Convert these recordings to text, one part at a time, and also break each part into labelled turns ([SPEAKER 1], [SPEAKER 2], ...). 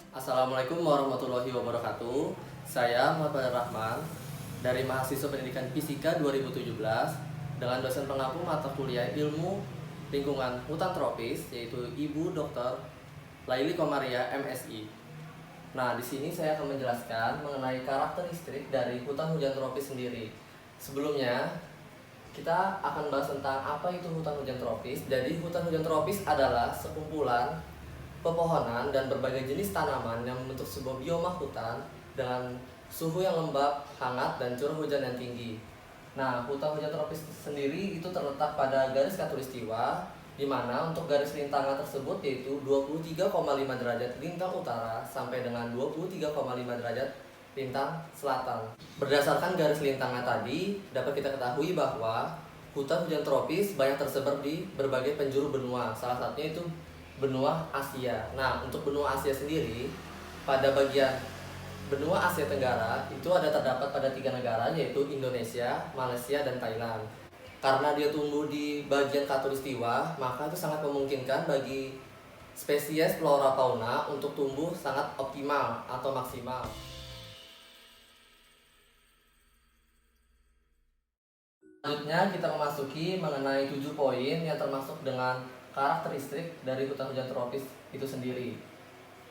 [SPEAKER 1] Assalamualaikum warahmatullahi wabarakatuh. Saya Muhammad Rahman dari mahasiswa pendidikan Fisika 2017 dengan dosen pengampu mata kuliah Ilmu Lingkungan Hutan Tropis yaitu Ibu Dr. Laili Komaria MSI. Nah, di sini saya akan menjelaskan mengenai karakteristik dari hutan hujan tropis sendiri. Sebelumnya, kita akan bahas tentang apa itu hutan hujan tropis. Jadi, hutan hujan tropis adalah sekumpulan pepohonan dan berbagai jenis tanaman yang membentuk sebuah bioma hutan dengan suhu yang lembab, hangat, dan curah hujan yang tinggi. Nah, hutan hujan tropis sendiri itu terletak pada garis khatulistiwa, di mana untuk garis rintangan tersebut yaitu 23,5 derajat lintang utara sampai dengan 23,5 derajat lintang selatan. Berdasarkan garis lintangan tadi, dapat kita ketahui bahwa hutan hujan tropis banyak tersebar di berbagai penjuru benua, salah satunya itu benua Asia. Nah, untuk benua Asia sendiri, pada bagian benua Asia Tenggara itu terdapat pada 3 negara yaitu Indonesia, Malaysia, dan Thailand. Karena dia tumbuh di bagian khatulistiwa, maka itu sangat memungkinkan bagi spesies flora fauna untuk tumbuh sangat optimal atau maksimal. Selanjutnya kita memasuki mengenai 7 poin yang termasuk dengan karakteristik dari hutan hujan tropis itu sendiri.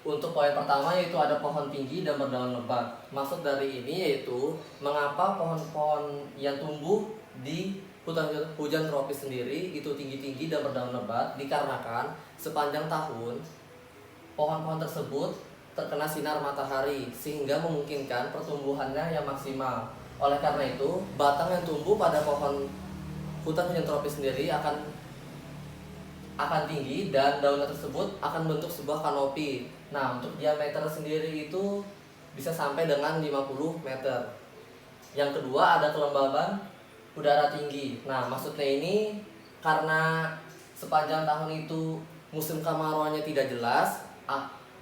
[SPEAKER 1] Untuk poin pertama yaitu ada pohon tinggi dan berdaun lebat. Maksud dari ini yaitu mengapa pohon-pohon yang tumbuh di hutan hujan tropis sendiri itu tinggi-tinggi dan berdaun lebat, dikarenakan sepanjang tahun pohon-pohon tersebut terkena sinar matahari sehingga memungkinkan pertumbuhannya yang maksimal. Oleh karena itu, batang yang tumbuh pada pohon hutan hujan tropis sendiri akan tinggi dan daunnya tersebut akan bentuk sebuah kanopi. Nah, untuk diameter sendiri itu bisa sampai dengan 50 meter. Yang kedua ada kelembaban udara tinggi. Nah, maksudnya ini karena sepanjang tahun itu musim kemarauannya tidak jelas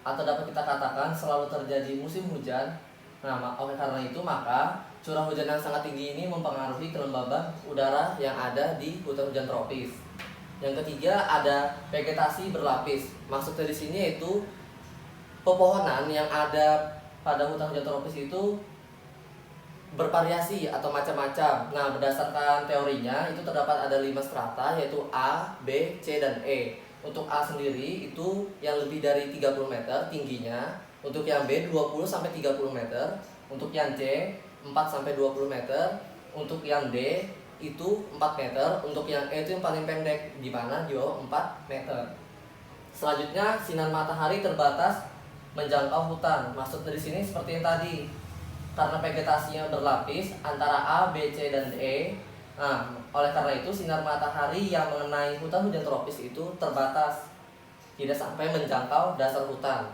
[SPEAKER 1] atau dapat kita katakan selalu terjadi musim hujan. Nah, oleh karena itu maka curah hujan yang sangat tinggi ini mempengaruhi kelembaban udara yang ada di hutan hujan tropis. Yang ketiga ada vegetasi berlapis. Maksudnya di sini yaitu pepohonan yang ada pada hutan hujan tropis itu bervariasi atau macam-macam. Nah, berdasarkan teorinya itu terdapat ada 5 strata yaitu A, B, C, dan E. Untuk A sendiri itu yang lebih dari 30 meter tingginya, untuk yang B 20 sampai 30 meter, untuk yang C 4 sampai 20 meter, untuk yang D itu 4 meter, untuk yang E itu yang paling pendek di mana di bawah 4 meter. Selanjutnya sinar matahari terbatas menjangkau hutan. Maksud dari sini seperti yang tadi, karena vegetasinya berlapis antara A, B, C, dan E. Nah, oleh karena itu sinar matahari yang mengenai hutan hujan tropis itu terbatas, tidak sampai menjangkau dasar hutan.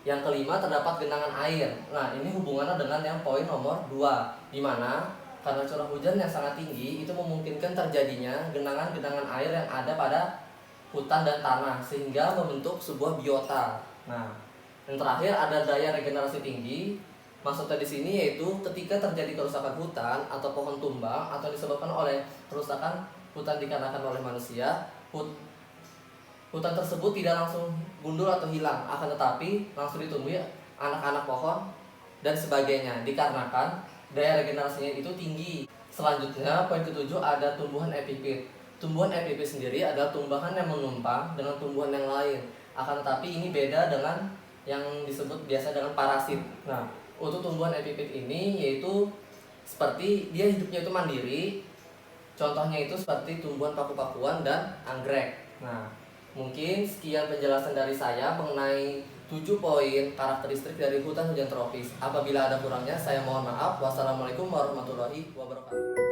[SPEAKER 1] Yang kelima terdapat genangan air. Nah, ini hubungannya dengan yang poin nomor 2, di mana karena curah hujan yang sangat tinggi itu memungkinkan terjadinya genangan-genangan air yang ada pada hutan dan tanah sehingga membentuk sebuah biota. Nah, yang terakhir ada daya regenerasi tinggi. Maksudnya di sini yaitu ketika terjadi kerusakan hutan atau pohon tumbang atau disebabkan oleh kerusakan hutan dikarenakan oleh manusia, hutan tersebut tidak langsung gundul atau hilang, akan tetapi langsung ditumbuhi anak-anak pohon dan sebagainya dikarenakan daya regenerasinya itu tinggi. Selanjutnya poin ketujuh ada tumbuhan epifit. Tumbuhan epifit sendiri adalah tumbuhan yang menumpang dengan tumbuhan yang lain, akan tetapi ini beda dengan yang disebut biasa dengan parasit. Nah, untuk tumbuhan epifit ini yaitu seperti dia hidupnya itu mandiri. Contohnya itu seperti tumbuhan paku-pakuan dan anggrek. Nah, mungkin sekian penjelasan dari saya mengenai 7 poin karakteristik dari hutan hujan tropis. Apabila ada kurangnya, saya mohon maaf. Wassalamualaikum warahmatullahi wabarakatuh.